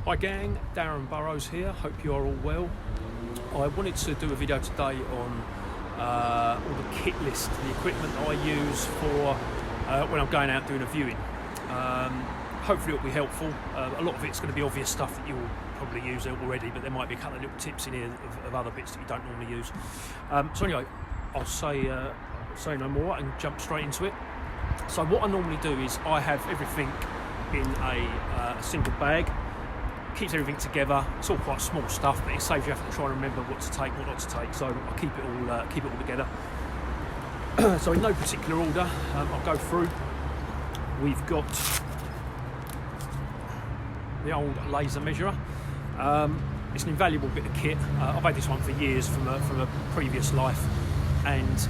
Hi gang, Darren Burrows here, hope you are all well. I wanted to do a video today on all the kit list, the equipment that I use for when I'm going out doing a viewing. Hopefully it'll be helpful. A lot of it's going to be obvious stuff that you'll probably use already, but there might be a couple of little tips in here of other bits that you don't normally use. So anyway, I'll say no more and jump straight into it. So what I normally do is I have everything in a single bag. Keeps everything together. It's all quite small stuff, but it saves you having to try and remember what to take, what not to take. So I keep it all together. So in no particular order, I'll go through. We've got the old laser measurer. It's an invaluable bit of kit. I've had this one for years from a previous life, and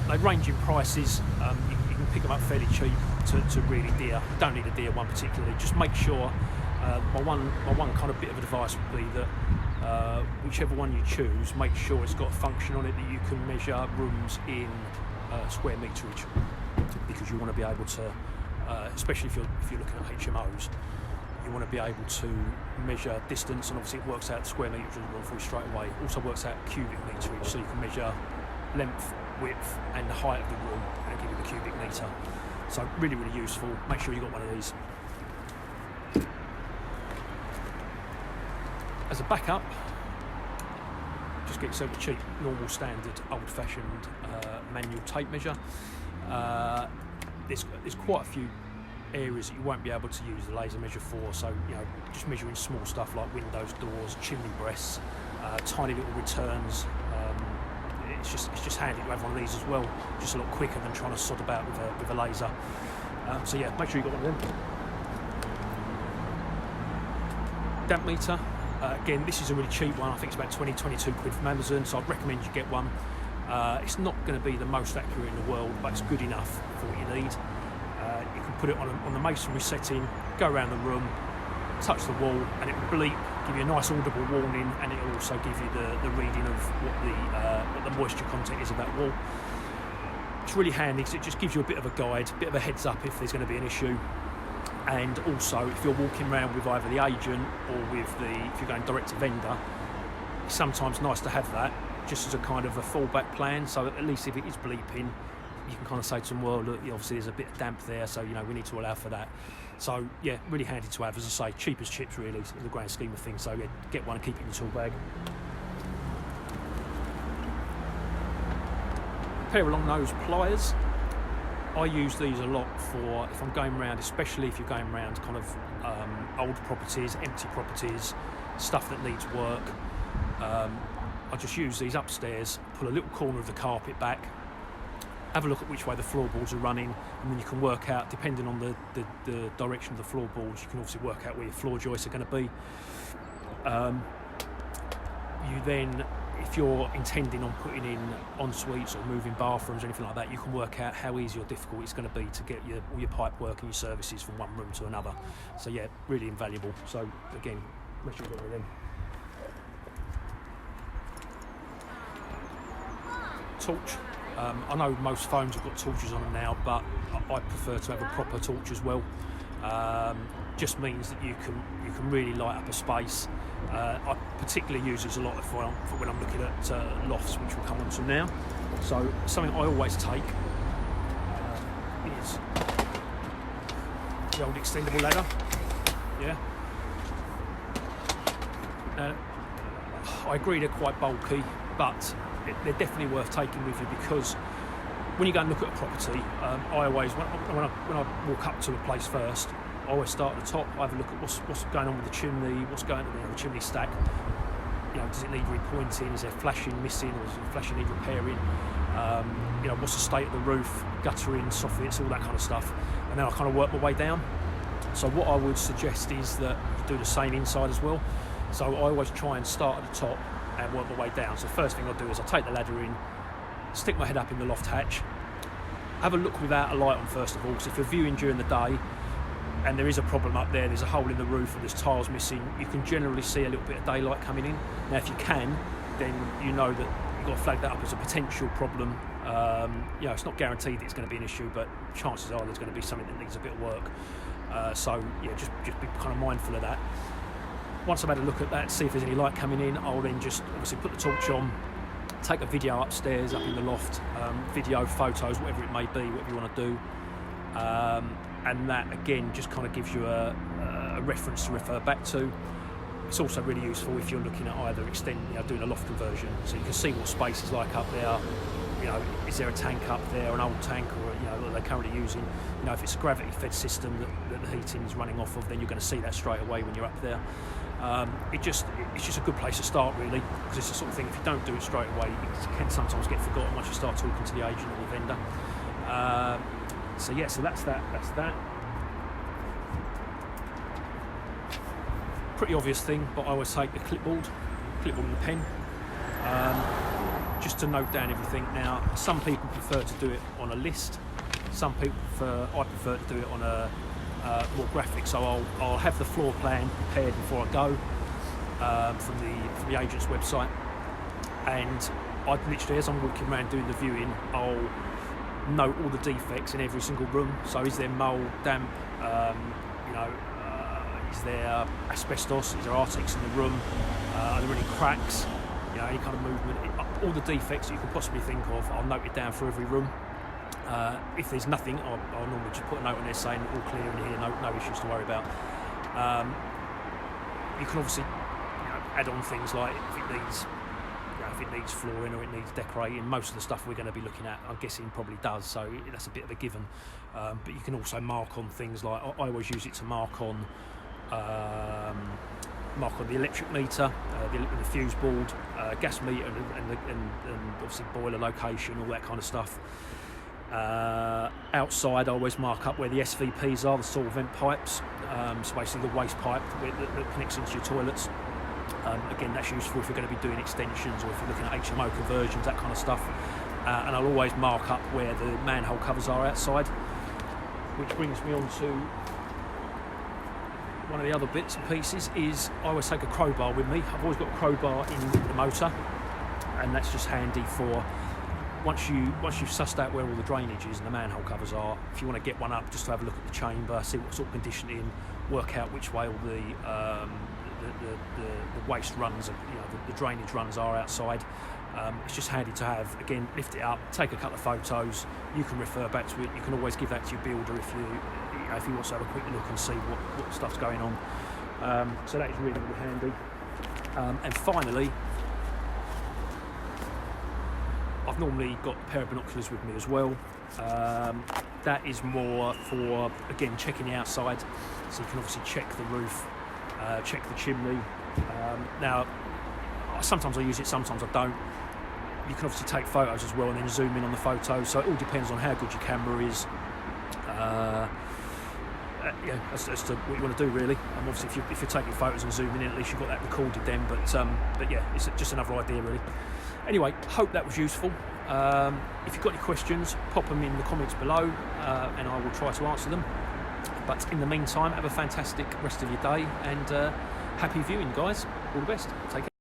they range in prices. You can pick them up fairly cheap to really dear. You don't need a dear one particularly. Just make sure. My one kind of bit of advice would be that whichever one you choose, make sure it's got a function on it that you can measure rooms in square meterage, because you want to be able to, especially if you're looking at HMOs, you want to be able to measure distance, and obviously it works out square meterage of the room for you straight away. It also works out cubic meterage, so you can measure length, width, and the height of the room, and give you the cubic meter. So really, really useful. Make sure you've got one of these. As a backup, just get yourself a cheap, normal, standard, old-fashioned manual tape measure. There's quite a few areas that you won't be able to use the laser measure for, so just measuring small stuff like windows, doors, chimney breasts, tiny little returns. It's just handy to have one of these as well, just a lot quicker than trying to sod about with a laser. So yeah, make sure you've got one of them. Damp meter. Again, this is a really cheap one. I think it's about 22 quid from Amazon, so I'd recommend you get one. It's not going to be the most accurate in the world, but it's good enough for what you need. You can put it on the masonry setting, go around the room, touch the wall, and it will bleep, give you a nice audible warning, and it will also give you the reading of what the moisture content is of that wall. It's really handy because it just gives you a bit of a guide, a bit of a heads up if there's going to be an issue. And also, if you're walking around with either the agent or if you're going direct to vendor, it's sometimes nice to have that just as a kind of a fallback plan. So at least if it is bleeping, you can kind of say to them, well, look, obviously there's a bit of damp there, so we need to allow for that. So yeah, really handy to have. As I say, cheap as chips really in the grand scheme of things. So yeah, get one and keep it in your tool bag. A pair of long nose pliers. I use these a lot for if I'm going around, especially if you're going around kind of old properties, empty properties, stuff that needs work. I just use these upstairs, pull a little corner of the carpet back, have a look at which way the floorboards are running, and then you can work out, depending on the direction of the floorboards, you can obviously work out where your floor joists are going to be. You then, if you're intending on putting in en-suites or moving bathrooms or anything like that, you can work out how easy or difficult it's going to be to get all your pipe work and your services from one room to another. So yeah, really invaluable. So again, make sure you've got one of them. Torch. I know most phones have got torches on them now, but I prefer to have a proper torch as well. Just means that you can really light up a space. I particularly use this a lot for when I'm looking at lofts, which we'll come on to now. So something I always take is the old extendable ladder. Yeah. I agree they're quite bulky, but they're definitely worth taking with you, because when you go and look at a property, I always, when I walk up to a place first, I always start at the top. I have a look at what's going on with the chimney, what's going on with the chimney stack. Does it need repointing? Is there flashing missing, or does the flashing need repairing? What's the state of the roof, guttering, soffits, all that kind of stuff. And then I kind of work my way down. So what I would suggest is that you do the same inside as well. So I always try and start at the top and work my way down. So the first thing I'll do is I'll take the ladder in, stick my head up in the loft hatch, have a look without a light on first of all, because if you're viewing during the day and there is a problem up there's a hole in the roof or there's tiles missing, you can generally see a little bit of daylight coming in. Now if you can, then you know that you've got to flag that up as a potential problem. It's not guaranteed that it's going to be an issue, but chances are there's going to be something that needs a bit of work. So yeah, just be kind of mindful of that. Once I've had a look at that, see if there's any light coming in, I'll then just obviously put the torch on, take a video upstairs, up in the loft, video, photos, whatever it may be, whatever you want to do. And that again just kind of gives you a reference to refer back to. It's also really useful if you're looking at either doing a loft conversion, so you can see what space is like up there. You know, is there a tank up there, an old tank, or that they're currently using? You know, if it's a gravity-fed system that the heating is running off of, then you're going to see that straight away when you're up there. It's just a good place to start, really, because it's the sort of thing, if you don't do it straight away, it can sometimes get forgotten once you start talking to the agent or the vendor. So that's that. Pretty obvious thing, but I always take the clipboard and the pen, just to note down everything. Now, some people prefer to do it on a list. Some people I prefer to do it on a more graphic. So I'll have the floor plan prepared before I go from the agent's website, and I literally, as I'm walking around doing the viewing, I'll note all the defects in every single room. So is there mould, damp, is there asbestos, is there arctics in the room, are there any cracks, any kind of movement, all the defects that you can possibly think of, I'll note it down for every room. If there's nothing, I'll normally just put a note on there saying all clear in here, no issues to worry about. You can obviously add on things like if it needs flooring or it needs decorating. Most of the stuff we're going to be looking at, I'm guessing, probably does, so that's a bit of a given. But you can also mark on things like, I always use it to mark on the electric meter, the fuse board, gas meter, and obviously boiler location, all that kind of stuff. Outside, I always mark up where the SVPs are, the soil vent pipes, so basically the waste pipe that connects into your toilets. Again, that's useful if you're going to be doing extensions or if you're looking at HMO conversions, that kind of stuff. And I'll always mark up where the manhole covers are outside, which brings me on to one of the other bits and pieces. Is I always take a crowbar with me. I've always got a crowbar in the motor, and that's just handy for once you've sussed out where all the drainage is and the manhole covers are. If you want to get one up, just to have a look at the chamber, see what sort of condition it in, work out which way all the waste runs, the drainage runs are outside. It's just handy to have. Again, lift it up, take a couple of photos. You can refer back to it. You can always give that to your builder if you want to have a quick look and see what stuff's going on. So that is really, really handy. And finally, I've normally got a pair of binoculars with me as well. That is more for, again, checking the outside. So you can obviously check the roof, check the chimney. Now, sometimes I use it, sometimes I don't. You can obviously take photos as well and then zoom in on the photos. So it all depends on how good your camera is. As to what you want to do, really. Obviously, if you're taking photos and zooming in, at least you've got that recorded then. But yeah, it's just another idea, really. Anyway, hope that was useful. If you've got any questions, pop them in the comments below, and I will try to answer them. But in the meantime, have a fantastic rest of your day, and happy viewing, guys. All the best. Take care.